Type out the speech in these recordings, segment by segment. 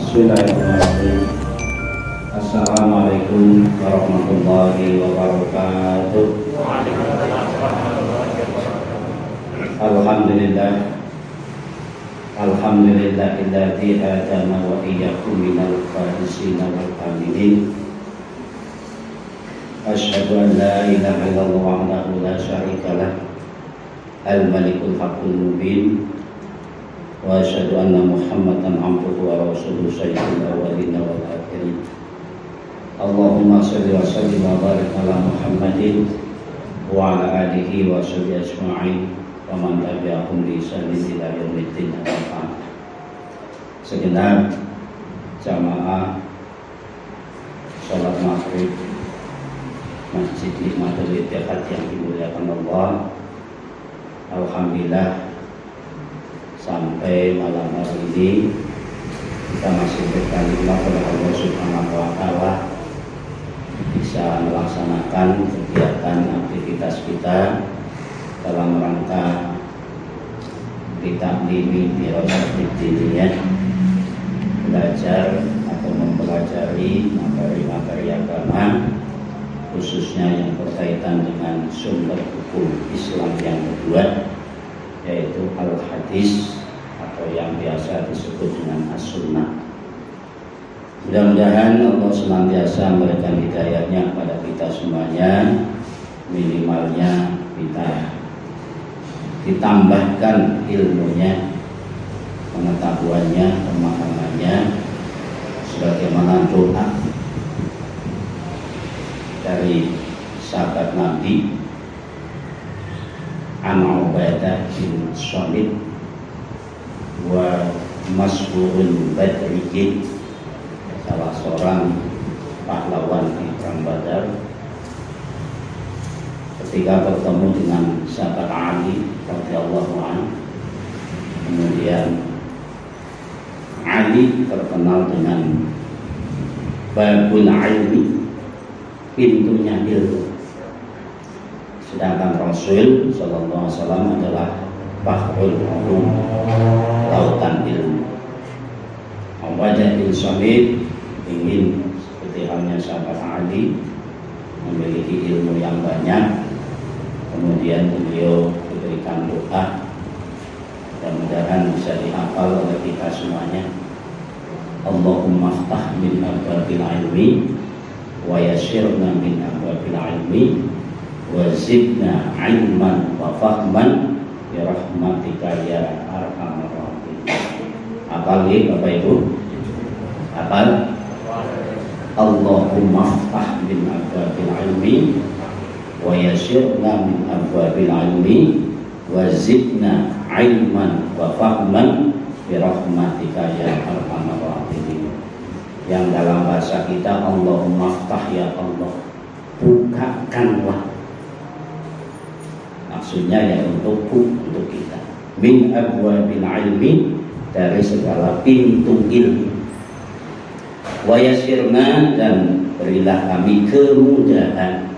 Bismillahirrahmanirrahim. Assalamualaikum warahmatullahi wabarakatuh. Alhamdulillah. Alhamdulillahilladzi hadana wa iyyakum minal faizina wal aminin. Asyhadu an la ilaha illallah wahdahu la syarikalah. Al-Malikul Haqqul Mubin. Wa asyhadu anna Muhammadan abduhu wa rasuluhu sayyidul awwalin wal akhirin. Allahumma shalli wa sallim wa barik ala Muhammadin wa ala alihi wa sahbihi ajma'in wa man tabi'ahum bi ihsanin ila yaumiddin. Segenap jamaah salat maghrib Masjid Nikmatul Ittihad yang dimuliakan Allah, alhamdulillah sampai malam hari ini kita masih berterima kepada Allah Subhanahu wa Ta'ala bisa melaksanakan kegiatan aktivitas kita dalam rangka ditakdimi dirasatid diniyah, belajar atau mempelajari materi-materi agama, khususnya yang berkaitan dengan sumber hukum Islam yang kedua, yaitu al-hadis atau yang biasa disebut dengan as-sunnah. Mudah-mudahan Allah senantiasa memberikan hidayahnya kepada kita semuanya, minimalnya kita ditambahkan ilmunya, pengetahuannya, pemahamannya, sebagaimana doa dari sahabat Nabi An Ubadah bin Samit wa Mas'urun Badriyin, salah seorang pahlawan di perang Badar, ketika bertemu dengan sahabat Ali radhiyallahu anhu. Kemudian Ali terkenal dengan babul ilmi, pintunya ilmu, sedangkan Rasul sallallahu alaihi wasallam adalah bahrul ulum, lautan ilmu. Ubadah bin Samit ingin seperti halnya sahabat Ali memiliki ilmu yang banyak. Kemudian beliau diberikan doa, mudah-mudahan bisa dihafal oleh kita semuanya. Allahumma ftah min abwabil ilmi wa yassirna min abwabil ilmi wa zidna ilman wa fahman bi rahmatika ya arhamar rahimin. Hafal ya Bapak Ibu? Hafal? Allahumma ftah min abwabil ilmi wa yassirna min abwabil ilmi wa zidna ilman wa fahman bi rahmatika ya arhamar rahimin. Yang dalam bahasa kita Allahumma ftah, ya Allah bukakanlah, maksudnya ya untukku, untuk kita, min abwabil ilmi, dari segala pintu ilmu, wa yassirna, dan berilah kami kemudahan,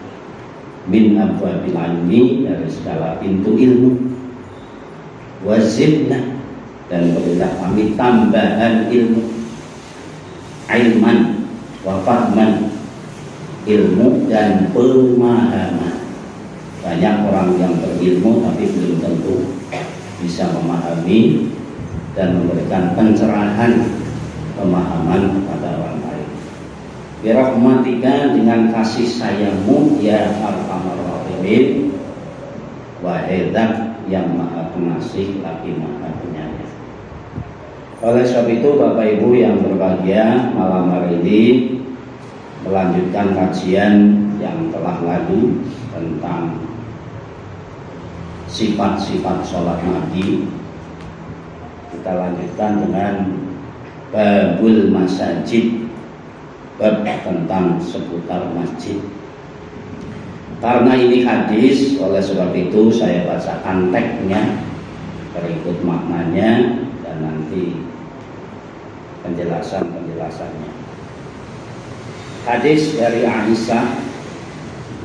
min abwabil ilmi, dari segala pintu ilmu, wa zidna, dan berilah kami tambahan ilmu, ilman wa fahman, ilmu dan pemahaman. Banyak orang yang berilmu tapi belum tentu bisa memahami dan memberikan pencerahan pemahaman kepada orang lain. Birahmatika, dengan kasih sayangmu ya arhamar rahimin, wahai Zat yang maha pengasih lagi maha penyayang. Oleh sebab itu Bapak Ibu yang berbahagia, malam hari ini melanjutkan kajian yang telah lalu tentang sifat-sifat sholat Nabi. Kita lanjutkan dengan babul masajid, bab tentang seputar masjid. Karena ini hadis, oleh sebab itu saya bacakan teksnya berikut maknanya dan nanti penjelasannya. Hadis dari Aisyah,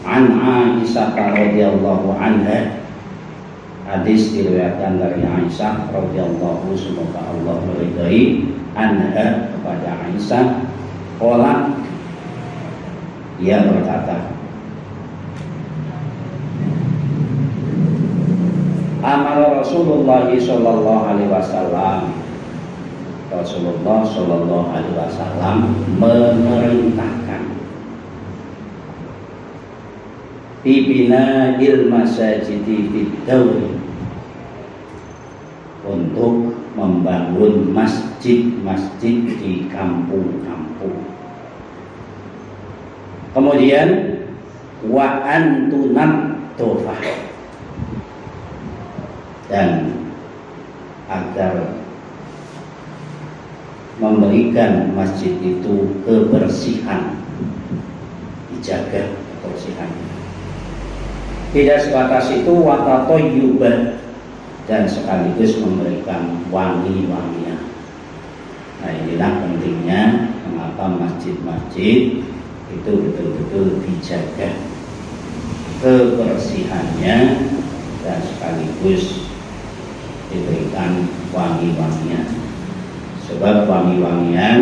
an Aisyah radhiyallahu anha, hadis diriwayatkan dari Aisyah radhiyallahu, semoga Allah meridai, anha kepada Aisyah, qala, dia berkata, amara Rasulullah sallallahu alaihi wasallam, Rasulullah sallallahu alaihi wasallam memerintahkan bibina masajidi bidawri, untuk membangun masjid-masjid di kampung-kampung. Kemudian wa antunat tofah, dan agar memberikan masjid itu kebersihan, dijaga kebersihan. Tidak sebatas itu, watatoyubah, dan sekaligus memberikan wangi-wangian. Nah, inilah pentingnya mengapa masjid-masjid itu betul-betul dijaga kebersihannya dan sekaligus diberikan wangi-wangian. Sebab wangi-wangian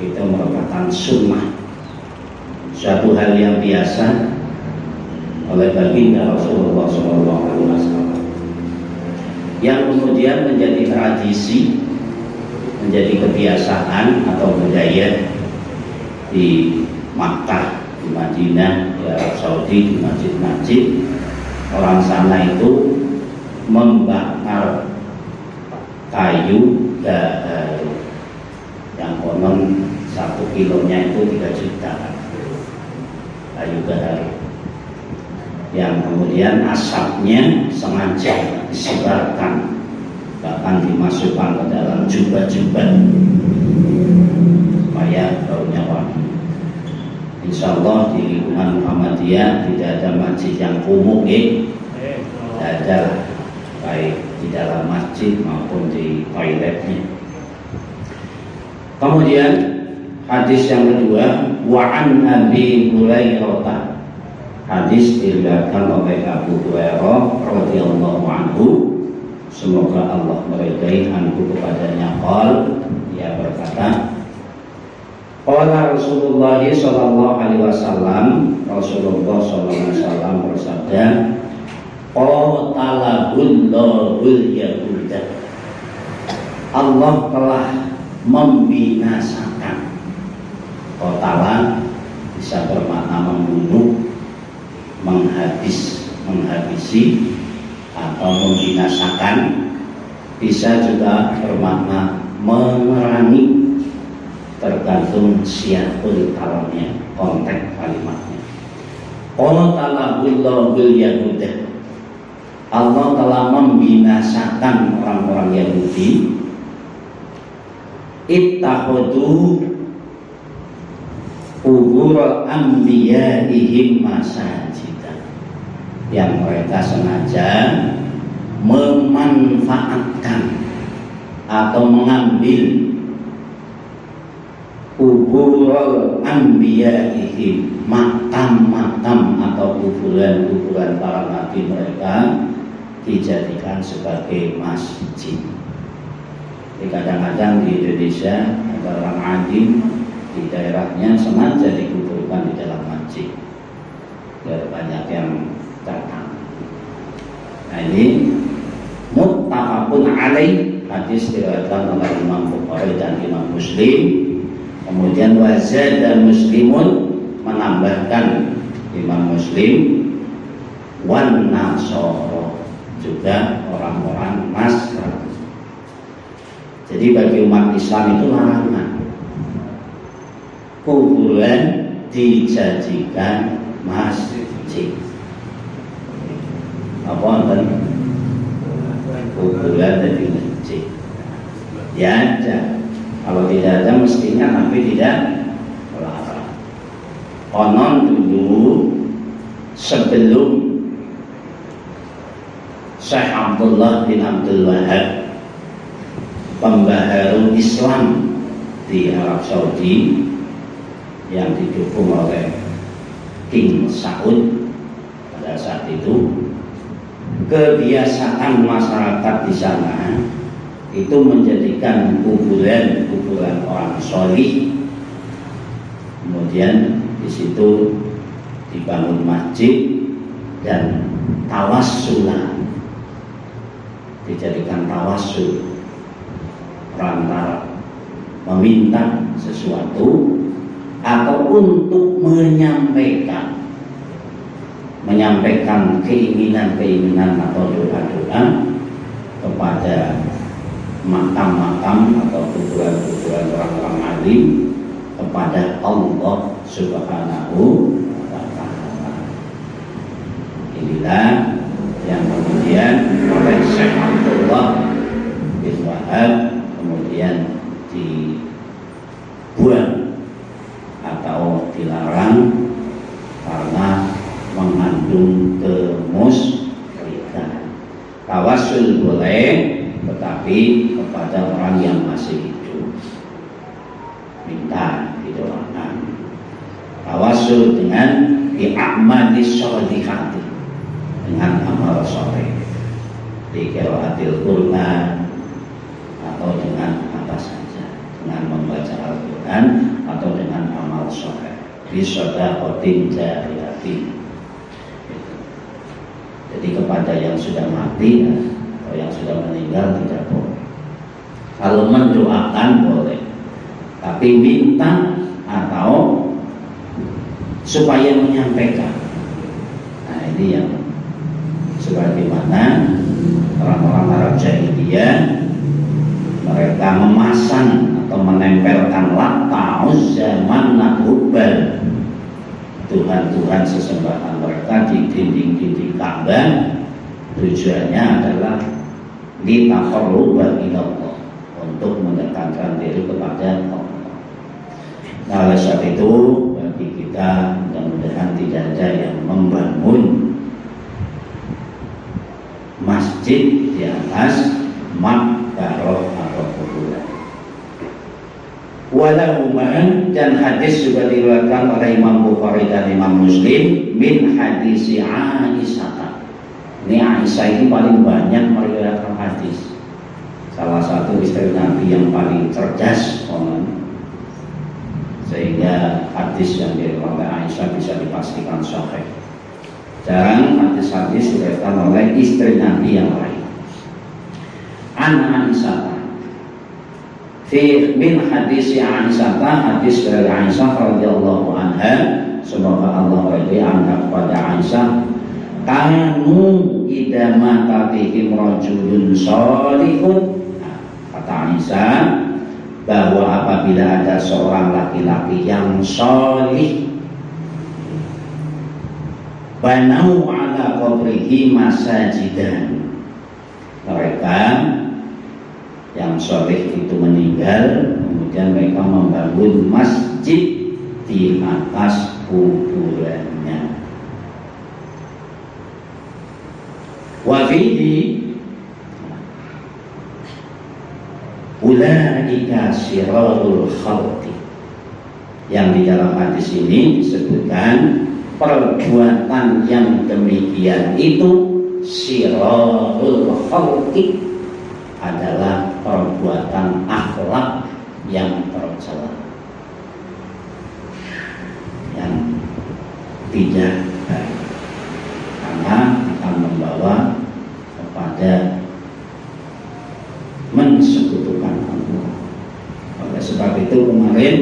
itu merupakan sunnah, suatu hal yang biasa oleh baginda Rasulullah SAW, yang kemudian menjadi tradisi, menjadi kebiasaan atau budaya di Makkah, di Madinah, di Arab Saudi, di masjid-masjid. Orang sana itu membakar kayu gaharu yang konon 1 kilonya itu 3 juta kayu gaharu, yang kemudian asapnya sengaja disebarkan, bahkan dimasukkan ke dalam jubah-jubah supaya baunya wangi. Insya Allah di lingkungan Muhammadiyah tidak ada masjid yang kumuh, tidak ada, baik di dalam masjid maupun di toiletnya. Kemudian hadis yang kedua, wa an Abi Hurairah, hadis diriwayatkan oleh Abu Hurairah radhiyallahu anhu, semoga Allah meridai anhu kepadanya, qol, dia berkata, qala Rasulullah sallallahu alaihi wasallam, Rasulullah sallallahu alaihi wasallam bersabda, qatalahu yahuda, Allah telah membinasakan. Qatala bisa bermakna membunuh, menghabisi atau membinasakan, bisa juga bermakna memerangi, tergantung siapul kalamnya, konteks kalimatnya. Qatalahullahu yahuda, Allah telah membinasakan orang-orang Yahudi. Ittakhadhu qubur anbiya'ihim masajidan, yang mereka sengaja memanfaatkan atau mengambil kubur anbiya'ihim, makam-makam atau kuburan-kuburan para nabi mereka, dijadikan sebagai masjid. Kadang-kadang di Indonesia ada orang alim di daerahnya sengaja dikuburkan di dalam masjid biar banyak yang datang. Nah, ini muttafaqun alaih, hadis diriwayatkan oleh Imam Bukhari dan Imam Muslim. Kemudian wazada Muslimun, menambahkan Imam Muslim, wan nasara, juga orang-orang Nasrani. Jadi bagi umat Islam itu larangan kuburan dijadikan masjid. Apa kan? Kuburan jadi masjid. Ya ada. Kalau tidak ada mestinya Nabi tidak melarang. Konon dulu sebelum Syekh Abdullah bin Abdul Wahab, pembaharu Islam di Arab Saudi yang didukung oleh King Saud pada saat itu, kebiasaan masyarakat di sana itu menjadikan kuburan orang solih. Kemudian di situ dibangun masjid dan tawassulan, dijadikan tawassul, perantara meminta sesuatu atau untuk menyampaikan keinginan atau doa-doa kepada makam-makam atau kuburan orang-orang alim, kepada Allah Subhanahu wa Ta'ala. Inilah yang kemudian oleh Syekh Abdullah bin Wahab kemudian dibuang atau dilarang karena mengandung kemusyrikan. Tawassul boleh, tetapi kepada orang yang masih hidup, minta didoakan. Tawassul dengan bi'amalis sholihati, dengan amal soleh, di qiraatil Quran atau dengan apa saja, dengan membaca Al-Quran atau dengan amal soleh, bisedaqatin jariyatin. Jadi kepada yang sudah mati atau yang sudah meninggal tidak boleh. Kalau mendoakan boleh, tapi minta atau supaya menyampaikan. Nah ini yang sebagaimana orang-orang Arab jahiliyah, mereka memasang atau menempelkan Lata, Uzza, Manat, Hubal, Tuhan-Tuhan sesembahan mereka di dinding-dinding Ka'bah. Tujuannya adalah litaqarruba ilallah, untuk mendekatkan diri kepada Allah. Nah, oleh sebab itu bagi kita mudah-mudahan tidak ada yang membangun masjid di atas makbaroh atau kuburan. Walauman, dan hadis juga diriwayatkan oleh Imam Bukhari dan Imam Muslim min hadis Aisyah. Ini Aisyah ini paling banyak meriwayatkan hadis. Salah satu istri Nabi yang paling cerdas, sehingga hadis yang diriwayatkan oleh Aisyah bisa dipastikan sahih. Jarang hadis-hadis diriwayatkan oleh istri Nabi yang lain. An Aisyah fi min hadis Aisyah, hadis dari Aisyah radhiyallahu anha, semoga Allah ridha kepada Aisyah, kanu idza mata bihim rajulun shalihun. Kata Aisyah bahwa apabila ada seorang laki-laki yang shalih, banau ala qabrihi masajidan, mereka yang soleh itu meninggal, kemudian mereka membangun masjid di atas kuburannya. Wa fihi ulaika sirarul khalqi, yang di dalam hadis ini disebutkan perbuatan yang demikian itu sirarul khalqi, adalah perbuatan akhlak yang tercela, yang tidak baik, karena akan membawa kepada mensekutukan Allah. Oleh sebab itu kemarin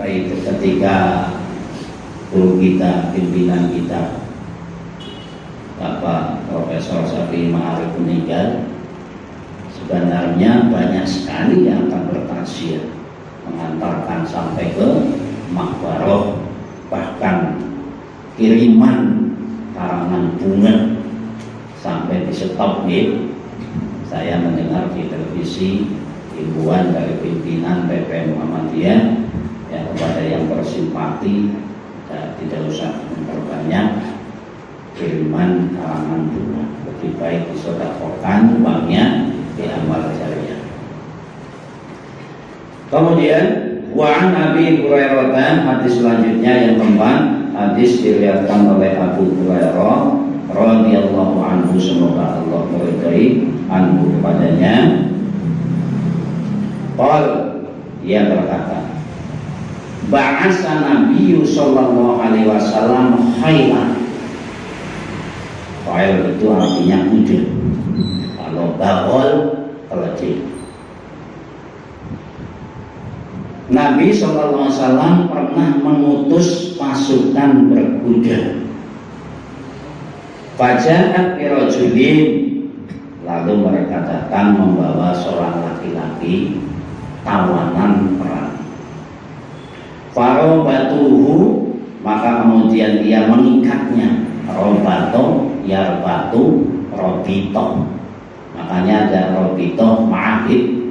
baik ketika guru kita, pimpinan kita Bapak Profesor Syafi'i Ma'arif meninggal, sebenarnya banyak sekali yang akan bertaziah, mengantarkan sampai ke makbaroh, bahkan kiriman karangan bunga sampai di stop gitu. Saya mendengar di televisi himbauan dari pimpinan PP Muhammadiyah ya, kepada yang bersimpati tidak usah memperbanyak kiriman karangan bunga, lebih baik disedekahkan uangnya di amal jariah. Kemudian wa'an Abi Hurairah, hadis selanjutnya yang keempat, hadis diriwayatkan oleh Abu Hurairah radhiyallahu anhu, semoga Allah meridai anhu padanya. Qal, ia berkata, ba'asa Nabi sallallahu alaihi wasallam khailan. Khail itu artinya kuda. Kalau bagol, keledai. Nabi sallallahu alaihi wasallam pernah mengutus pasukan berkuda. Faja'at birajulin, lalu mereka datang membawa seorang laki-laki tawanan perang. Farobatuhu, maka kemudian dia mengikatnya. Robato, yarbatu, robito. Makanya ada robito ma'ahid,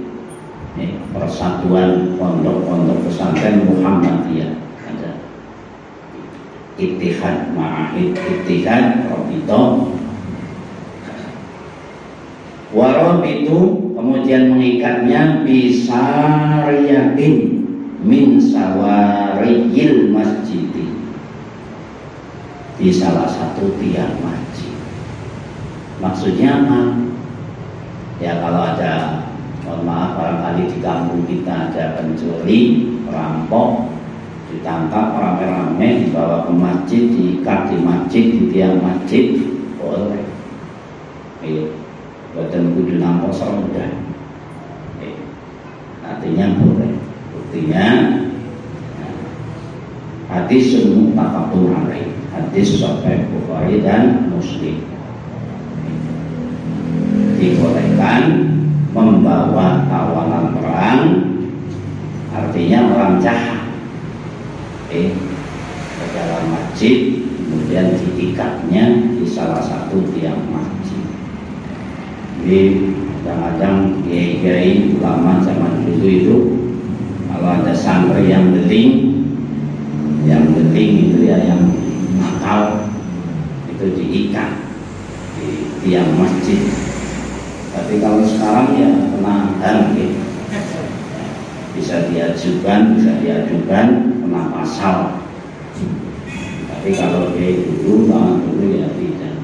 persatuan pondok-pondok pesantren Muhammadiyah. Ada ittihad ma'ahid, ittihad, robito. Warobitu, kemudian mengikatnya bisariyatin min sawariyil masjid, di salah satu tiang masjid. Maksudnya apa? Ya kalau ada, mohon maaf, barangkali di kampung kita ada pencuri, perampok, ditangkap rame-rame, dibawa ke masjid, diikat di masjid, di tiang masjid, boleh. Buatan kudu nampak serendah. Artinya boleh. Buktinya hadis muttafaqun alaih, hadis sahih Bukhari dan Muslim. Dibolehkan membawa tawanan perang, artinya orang jahat ke dalam masjid, kemudian diikatnya di salah satu tiang masjid. Jadi kadang-kadang kiai-kiai ulama zaman dulu itu kalau ada santri yang beling itu ya, yang nakal, itu diikat di tiang masjid. Tapi kalau sekarang ya penahan gitu. Bisa diajukan kena pasal. Tapi kalau kiai dulu, zaman dulu ya tidak.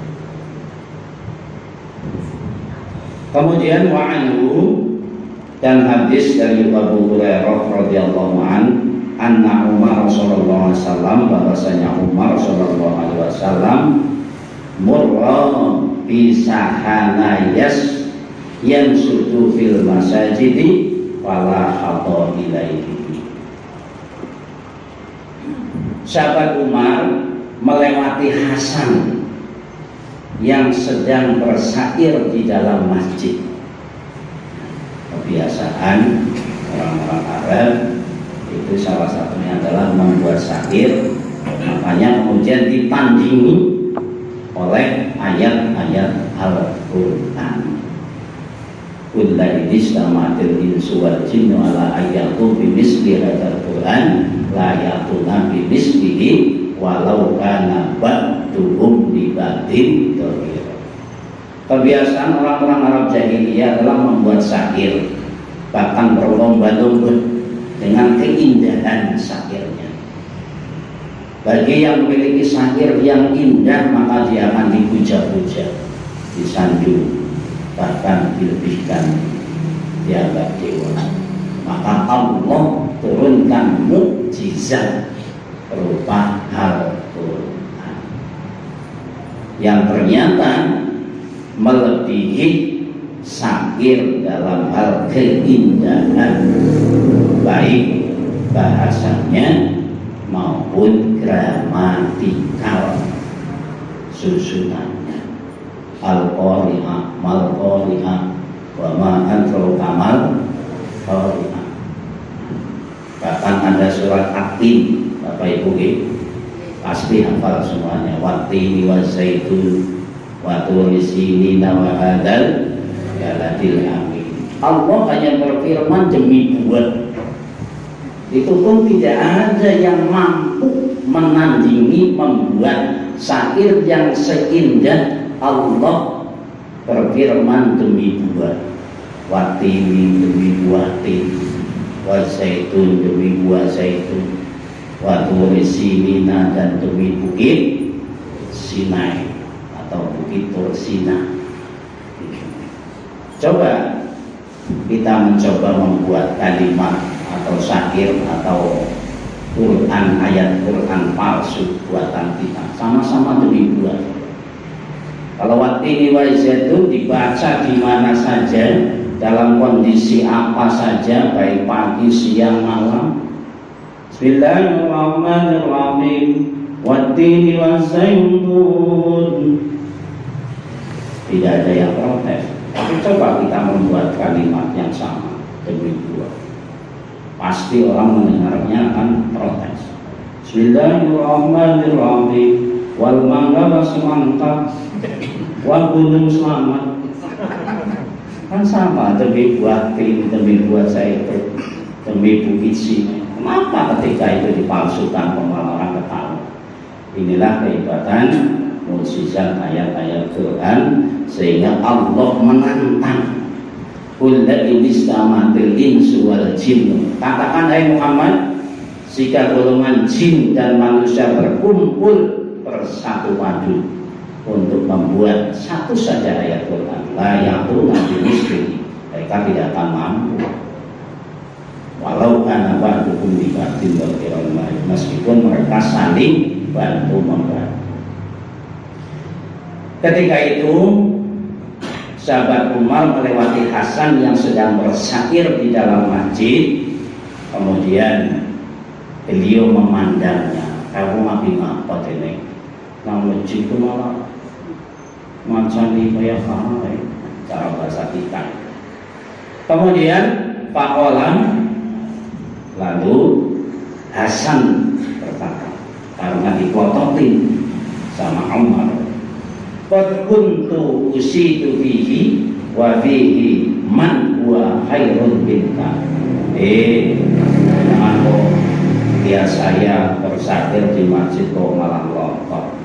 Kemudian wa'anhu, dan hadis dari Abu Hurairah radhiyallahu anna Umar sallallahu alaihi wasallam, bahwasanya Umar sallallahu alaihi wasallam murra bi sahanayas yang sudu fil masajidi wala hatta ilaihi. Sahabat Umar melewati Hasan yang sedang bersair di dalam masjid. Kebiasaan orang-orang Arab itu salah satunya adalah membuat syair, makanya kemudian ditandingi oleh ayat-ayat Al-Quran. Kullai istamatil insu wal jinnu ala ayatu bimisli hadzal Quran la yatuna bimislihi walau kana ba'duhum li ba'din dhahir. Kebiasaan orang-orang Arab jahiliyah adalah membuat syair, bahkan berlomba-lomba dengan keindahan syairnya. Bagi yang memiliki syair yang indah, maka dia akan dipuja-puja, disanjung, bahkan dilebihkan, dianggap dewa. Maka Allah turunkan mukjizat berupa Al-Quran yang ternyata melebihi syair dalam hal keindahan, baik bahasanya maupun gramatikal susunannya. Al-Qari'ah mal-Qari'ah wa ma antal kamal Qari'ah. Bahkan ada surat At-Tin, Bapak Ibu pasti hafal semuanya. Wat-tini waz-zaitun wa turi sinina wa hadzal baladil amin. Allah hanya berfirman demi buat. Itu pun tidak ada yang mampu menandingi membuat syair yang seindah Allah berfirman demi buat. Wat-tini demi buah tin, waz-zaitun demi buah zaitun, wa turi sinina dan demi bukit Sinai atau Bukit Tursina. Coba kita mencoba membuat kalimat atau syair atau Quran, ayat Quran palsu buatan kita, sama-sama dibuat. Kalau wattini wa zaitun dibaca di mana saja, dalam kondisi apa saja, baik pagi, siang, malam. Bismillahirrahmanirrahim. Wattini wa zaitun. Tidak ada yang protes. Tapi coba kita membuat kalimat yang sama demi dua, pasti orang mendengarnya akan protes. Bismillahirrahmanirrahim. Wal mangga semantap, wal gunung selamat. Kan sama, demi buat tim, demi buat zaitun, demi bukit sini. Kenapa ketika itu dipalsukan orang ketawa? Inilah kehebatan mukjizat ayat-ayat Quran, sehingga Allah menantang. Qul la in istamatil insu wal jinn. Katakan hai Muhammad, jika golongan jin dan manusia berkumpul bersatu padu untuk membuat satu saja ayat Quran, la ya'tuna bimislihi, mereka tidak akan mampu. Walau kana ba'dukum bi ba'din dzakirul ma'i, meskipun mereka saling bantu membantu. Ketika itu sahabat Umar melewati Hasan yang sedang bersyair di dalam masjid. Kemudian beliau memandangnya, kamu ngapain apa ini? Nang masjid itu malah macam ini kayak cara bahasa kita. Kemudian Pakolan, lalu Hasan berkata, karena dipototin sama Umar, qad kuntu usidu bihi wa bihi man huwa khairun minka. Jangan kok dia saya bersair di masjid kok malah lontok.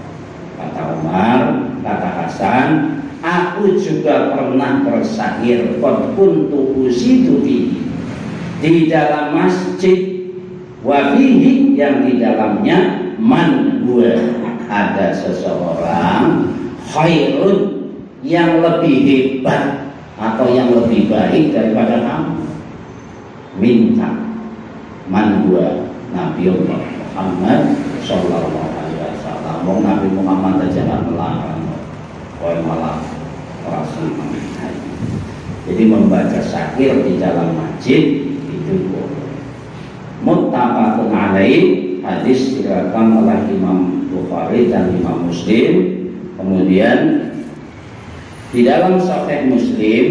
Kata Umar, kata Hasan, aku juga pernah bersair qad kuntu usidu bihi, di dalam masjid, wa bihi yang di dalamnya man huwa, ada seseorang khairun yang lebih hebat atau yang lebih baik daripada kamu. Minta man huwa Nabi Muhammad sallallahu alaihi wasallam. Nabi Muhammad saja tidak melarang, malah merasa. Jadi membaca syair di dalam masjid itu boleh. Muttafaqun alaih, hadis diriwayatkan oleh Imam Bukhari dan Imam Muslim. Kemudian di dalam Sahih Muslim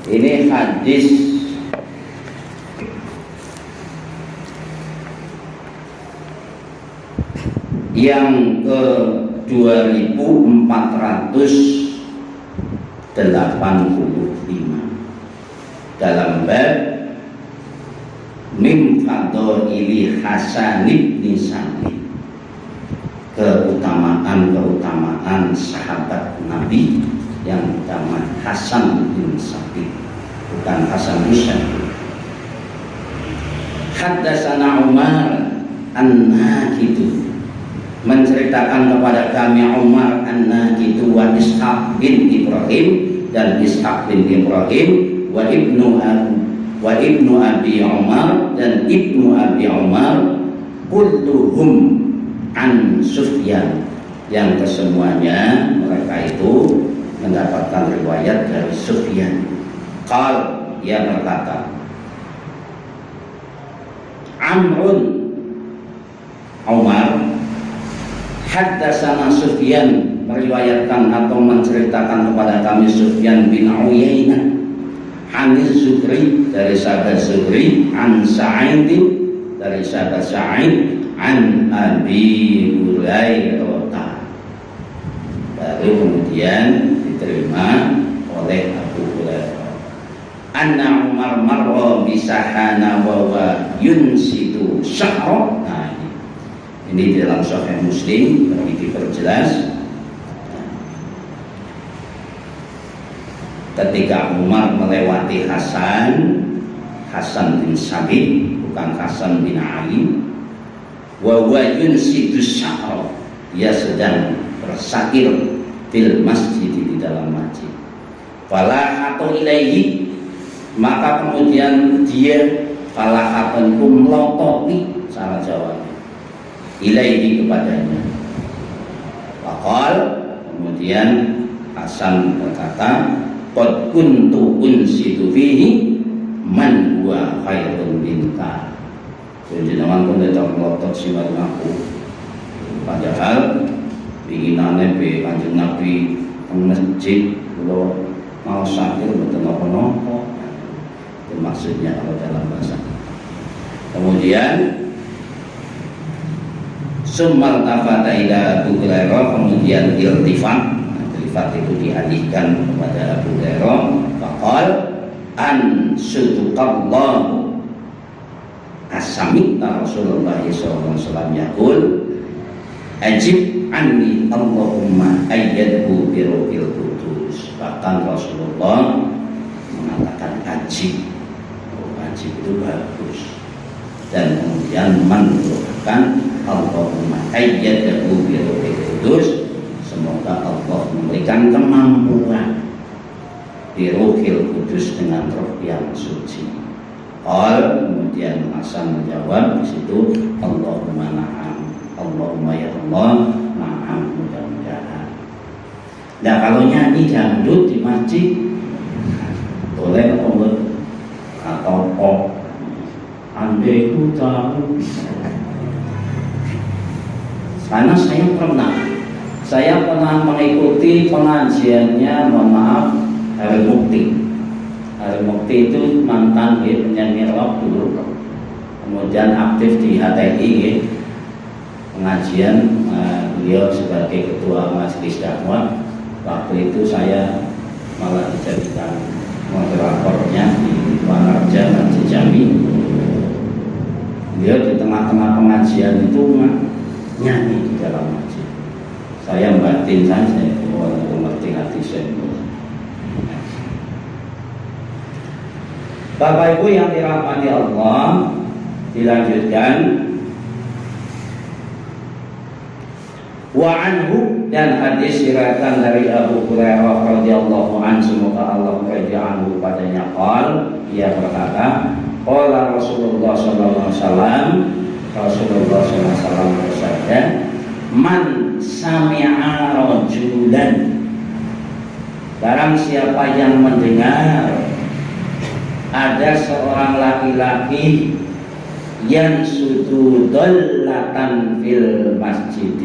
ini hadis yang ke 2485 dalam bab min fadhaili Hasan bin Sabit, keutamaan sahabat Nabi yang bernama Hasan bin Sabit, bukan Hasan bin Sabit. Haddatsana Umar an-Naqidu, menceritakan kepada kami Umar an-Naqidu wa Ishaq bin Ibrahim, dan Ishaq bin Ibrahim wa ibnu Abi Umar, dan ibnu Abi Umar, kulluhum an Sufyan, yang kesemuanya mereka itu mendapatkan riwayat dari Sufyan. Qal, ia berkata, Amrun Umar haddatsana Sufyan, meriwayatkan atau menceritakan kepada kami Sufyan bin Uyainah, Anis Zuhri, dari sahabat Zuhri, an Sa'id, dari sahabat Sa'id, an Abi Hurairah, baru kemudian diterima oleh Abu Hurairah. Anna Umar marra bisahana wa yunsitu syahra. Nah, ini dalam Sahih Muslim lebih diperjelas. Ketika Umar melewati Hasan bin Sabit, bukan Hasan bin Ali, wa yunsitu syahra, dia sedang bersair fil masjid, di dalam masjid. Fala atau ilaihi, maka kemudian dia fala atau melototi, salah jawabnya, ilaihi, kepadanya. Faqal, kemudian Hasan berkata, qad kuntu unsitu fihi man huwa khairun minka. Jadi jangan pun datang melotot simat aku. Padahal inginannya be Kanjeng Nabi masjid kalau mau sakit betul nopo-nopo. Itu maksudnya kalau dalam bahasa. Kemudian summal tafata ila Abu Hurairah, kemudian iltifat itu dialihkan kepada Abu Hurairah. Faqal an suduqallahu as-samita Rasulullah SAW yaqul ajib anni Allahumma ayyadhu bi ruhil qudus. Bahkan Rasulullah mengatakan ajib itu bagus, dan kemudian mendoakan Allahumma ayyadhu bi ruhil qudus, semoga Allah memberikan kemampuan di ruhil kudus dengan roh yang suci. Kemudian Hasan menjawab di situ, Allahumma na'am, Allahumma ya Allah, na'am, mudah-mudahan. Nah, kalau nyanyi dangdut di masjid boleh atau pop, andai ku tahu. Karena saya pernah mengikuti pengajiannya, mohon maaf, Hari Mukti. Hari Mukti itu mantan penyanyi rock dulu, kemudian aktif di HTI, pengajian, beliau sebagai ketua majelis dakwah. Waktu itu saya malah dijadikan moderatornya di Wanarja Masjid Jami. Beliau di tengah-tengah pengajian itu nyanyi di dalam masjid. Saya batin saja, orang mengerti hati saya. Bapak Ibu yang dirahmati Allah, dilanjutkan. Wa anhu, dan hadis diriwayatkan dari Abu Hurairah radhiyallahu anhu, semoga Allah meridai anhu padanya, qol, ia berkata, qala Rasulullah sallallahu alaihi wasallam, Rasulullah sallallahu alaihi wasallam bersabda, man sami'a rajulan, barang siapa yang mendengar ada seorang laki-laki yang sududallatan fil masjid,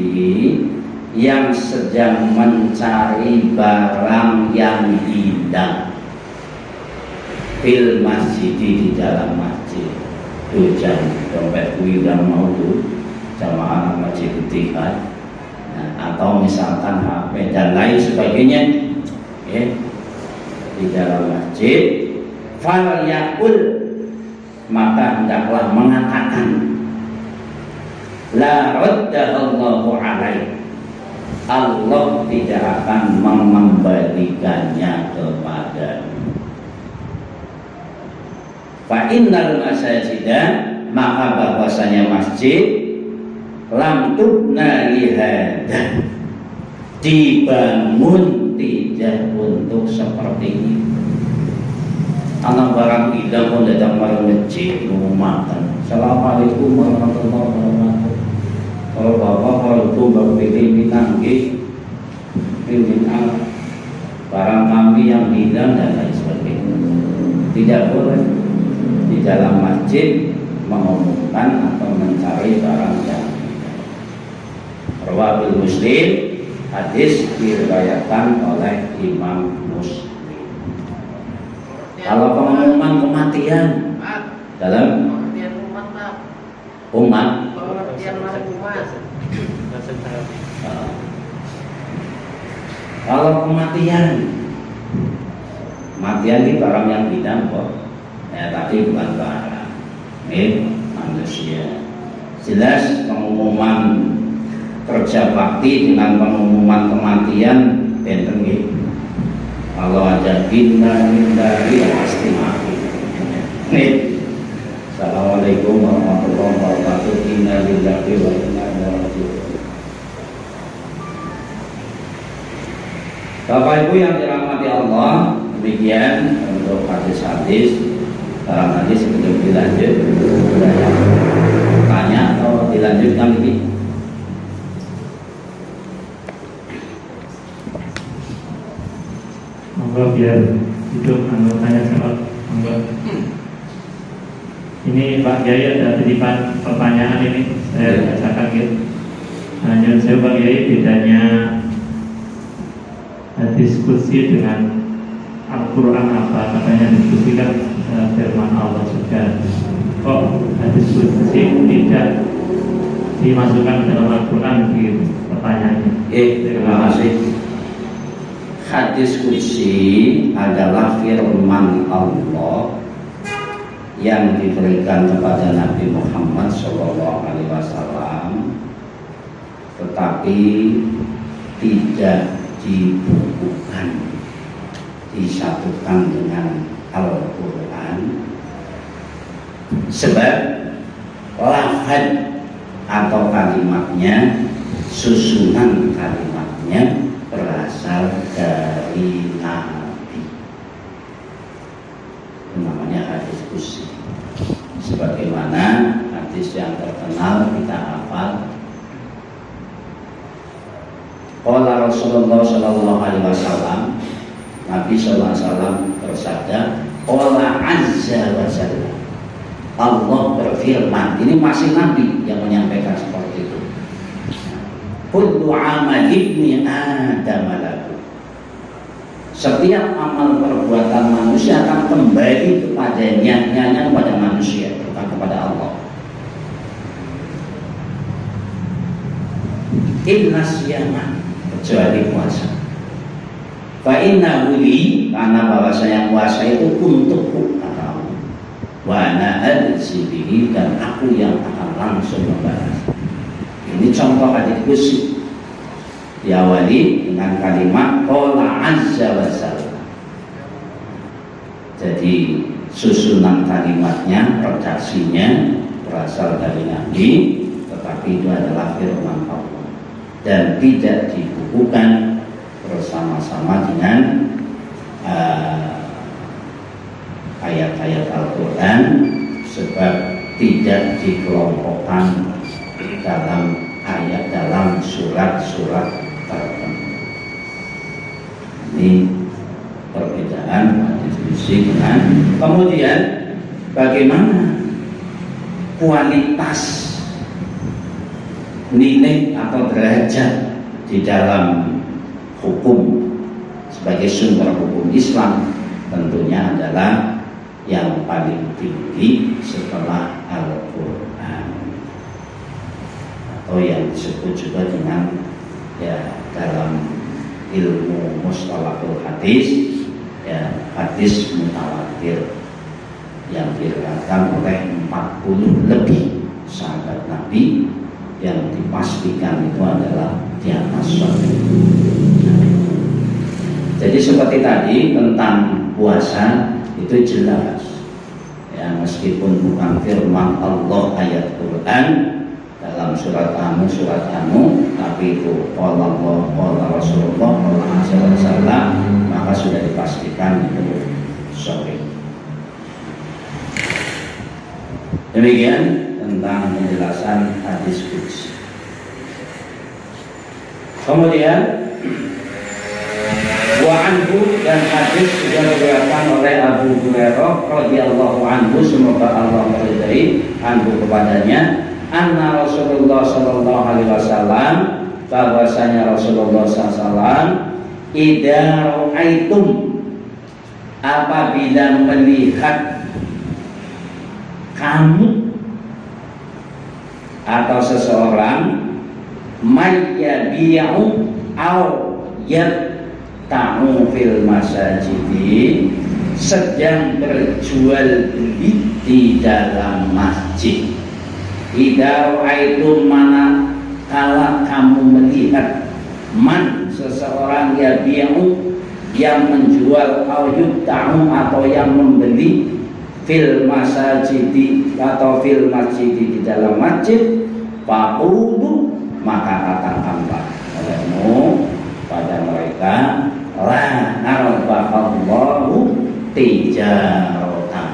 yang sedang mencari barang yang hilang fil masjid, di dalam masjid. Hujan dompet hilang mau tuh jamaah masjid Ittihad, atau misalkan HP dan lain sebagainya, di dalam masjid. Fal yakul, maka hendaklah mengatakan, la raddallahu alaih, Allah tidak akan mengembalikannya kepada. Fa innal masajidah, maka bahwasanya masjid lam tubna lihada, dibangun tidak untuk seperti ini. Anak barang hilang pun datang ke masjid makan. Assalamualaikum warahmatullahi wabarakatuh. Kalau bapak kalau itu baru pilih nangis, pilih barang kami yang hilang dan lain sebagainya. Tidak boleh di dalam masjid mengumumkan atau mencari barang yang hilang. Rawahul Muslim, hadis diriwayatkan oleh Imam Muslim. Kalau pengumuman kematian dalam umat, kalau kematian ini barang yang hilang kok, tapi bukan barang, manusia. Jelas pengumuman kerja bakti dengan pengumuman kematian benten gitu. Kalau ada hindari pasti mati. Assalamualaikum warahmatullahi wabarakatuh. Inna lillahi wa inna ilaihi raji'un. Bapak Ibu yang dirahmati Allah, demikian untuk hadis-hadis. Barangkali sebelum dilanjut, ada yang tanya atau dilanjutkan lagi? Monggo biar hidup tanya jawab. Monggo. Ini Pak Kiai ada titipan pertanyaan ini, saya bacakan gitu. Hanya saya Pak Kiai, bedanya diskusi dengan Al-Quran apa? Katanya diskusi kan firman Allah juga. Kok diskusi tidak dimasukkan dalam Al-Quran gitu pertanyaannya? Terima kasih. Hadis qudsi adalah firman Allah yang diberikan kepada Nabi Muhammad SAW, tetapi tidak dibukukan, disatukan dengan Al-Quran, sebab lafaz atau kalimatnya, susunan kalimatnya berasal dari Nabi. Itu namanya hadis qudsi. Sebagaimana hadis yang terkenal kita hafal, qala Rasulullah sallallahu alaihi wasallam, Nabi sallallahu alaihi wasallam bersabda, qala azza wa jalla, Allah berfirman. Ini masih Nabi yang menyampaikan seperti itu. Kullu amal ibni Adam laku. Setiap amal perbuatan manusia akan kembali kepadanya, kepada manusia, bukan kepada Allah. Illa siyama, kecuali puasa. Fa inna li, karena bahwasanya puasa itu untukku, kata Allah. Wa ana ajzi bihi, dan aku yang akan langsung membalas. Ini contoh hadis qudsi, diawali dengan kalimat qala azza wa jalla. Jadi susunan kalimatnya, redaksinya berasal dari Nabi, tetapi itu adalah firman Allah dan tidak dibukukan bersama-sama dengan ayat-ayat Al-Quran, sebab tidak dikelompokkan dalam ayat, dalam surat-surat tertentu. Ini perbedaan hadis qudsi dengan. Kemudian bagaimana kualitas nilai atau derajat di dalam hukum sebagai sumber hukum Islam? Tentunya adalah yang paling tinggi setelah Al-Quran, atau yang disebut juga dengan dalam ilmu mustalahul hadis, hadis mutawatir, yang diriwayatkan oleh 40 lebih sahabat Nabi yang dipastikan itu adalah di atas sahih. Jadi seperti tadi tentang puasa itu jelas, meskipun bukan firman Allah ayat Quran dalam surat Anu, tapi itu qala Allah, qala Rasulullah sallallahu alaihi wasallam, maka sudah dipastikan itu sahih. Demikian tentang penjelasan hadis qudsi. Kemudian wa anhu, dan hadis juga diriwayatkan oleh Abu Hurairah radhiyallahu anhu, semoga Allah meridai anhu kepadanya, anna Rasulullah sallallahu alaihi wasallam, bahwasanya Rasulullah sallallahu idza ra'aitum, apabila melihat kamu atau seseorang, mayyabi'u au yatta'u fil masajidi, sedang berjual beli di dalam masjid. Idza ra'aitum, mana kala kamu melihat, man seseorang, yabi'u yang menjual, au yatta'u atau yang membeli, fil masajidi atau fil masjidi di dalam masjid, faqulu, maka katakanlah olehmu pada mereka, arbaqallahu tijaratan.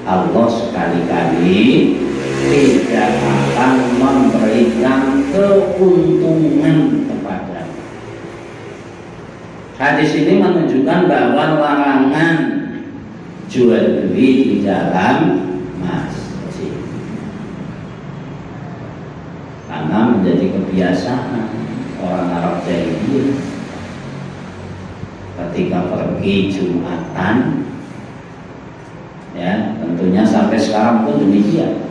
Allah sekali-kali tidak akan memberikan keuntungan kepada. Hadis ini menunjukkan bahwa larangan jual beli di dalam masjid, karena menjadi kebiasaan orang Arab jahiliyah ketika pergi Jumatan, ya tentunya sampai sekarang pun demikian.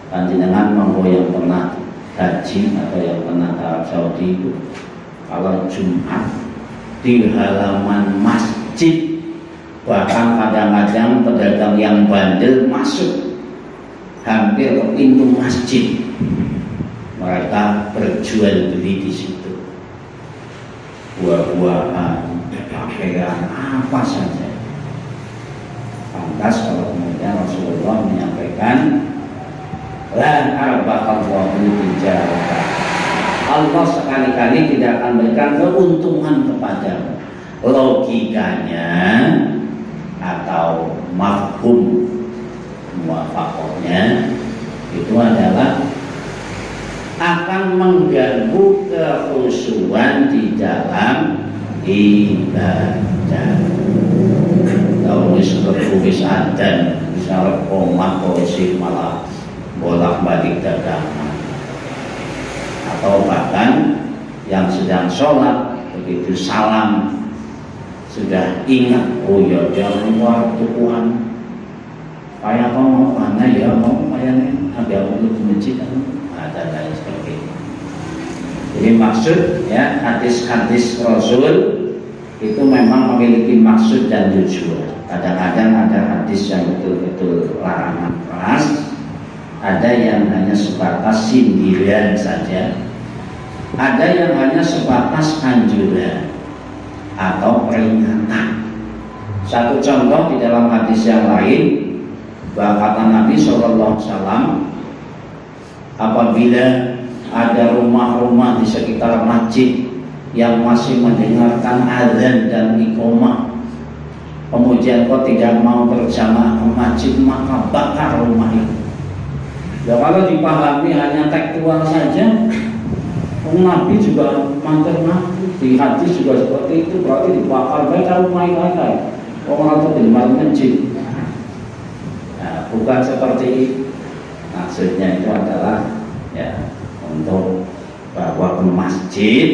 Panjenengan monggo yang pernah haji atau yang pernah ke Arab Saudi itu, kalau Jumat di halaman masjid, bahkan kadang-kadang pedagang yang bandel masuk hampir ke pintu masjid, mereka berjual beli di situ, buah-buahan, pakaian, apa saja. Pantas kalau kemudian Rasulullah menyampaikan, la arbaqallahu tijaratan. Allah sekali-kali tidak akan berikan keuntungan kepada. Logikanya atau mafhum muwafaqahnya itu adalah akan mengganggu kekhusyuan di dalam ibadah. Kalau tulis adan, misalnya koma posisi malah bolak-balik dagangan, atau bahkan yang sedang sholat begitu salam sudah ingat, oh ya dia keluar tukuan kayak apa mau mana ya, mau kayaknya ada untuk masjid ada lain seperti itu. Jadi maksud ya hadis-hadis Rasul itu memang memiliki maksud dan tujuan. Kadang-kadang ada hadis yang betul-betul larangan keras, ada yang hanya sebatas sindiran saja, ada yang hanya sebatas anjuran atau peringatan. Satu contoh di dalam hadis yang lain, bahwa kata Nabi SAW, apabila ada rumah-rumah di sekitar masjid yang masih mendengarkan azan dan iqamah, kemudian kau tidak mau berjamaah ke masjid, maka bakar rumah itu. Ya kalau dipahami hanya tekstual saja, Nabi juga manter-manter di hadis juga seperti itu, berarti dibakar bakar rumah itu aja. Orang itu di masjid. Nah, bukan seperti itu. Maksudnya itu adalah ya untuk bahwa ke masjid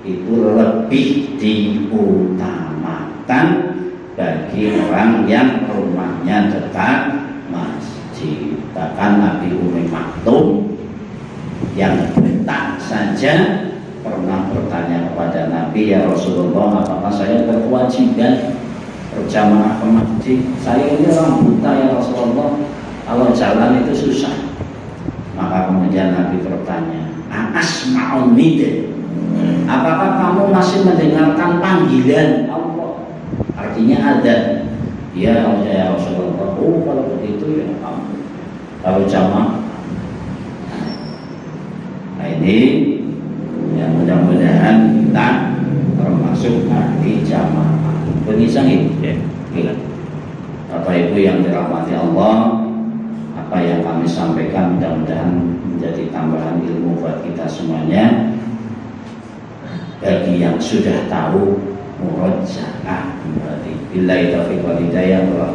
itu lebih diutamakan bagi orang yang rumahnya dekat masjid. Bahkan Nabi Umi Maktum yang bentak saja pernah bertanya kepada Nabi, ya Rasulullah, apakah saya berkewajiban berjamaah ke masjid? Saya ini orang buta ya Rasulullah, kalau jalan itu susah. Maka kemudian Nabi bertanya, asma'un nida, apakah kamu masih mendengarkan panggilan Allah? Artinya ada. Ya Rasulullah, oh kalau begitu ya kamu kalau jamaah. Nah ini ya mudah-mudahan kita termasuk ahli jamaah. Penisang itu ya. Bapak Ibu yang dirahmati Allah, apa yang kami sampaikan mudah-mudahan menjadi tambahan ilmu buat kita semuanya. Bagi yang sudah tahu murojaah berarti billahi taufiq wal hidayah wa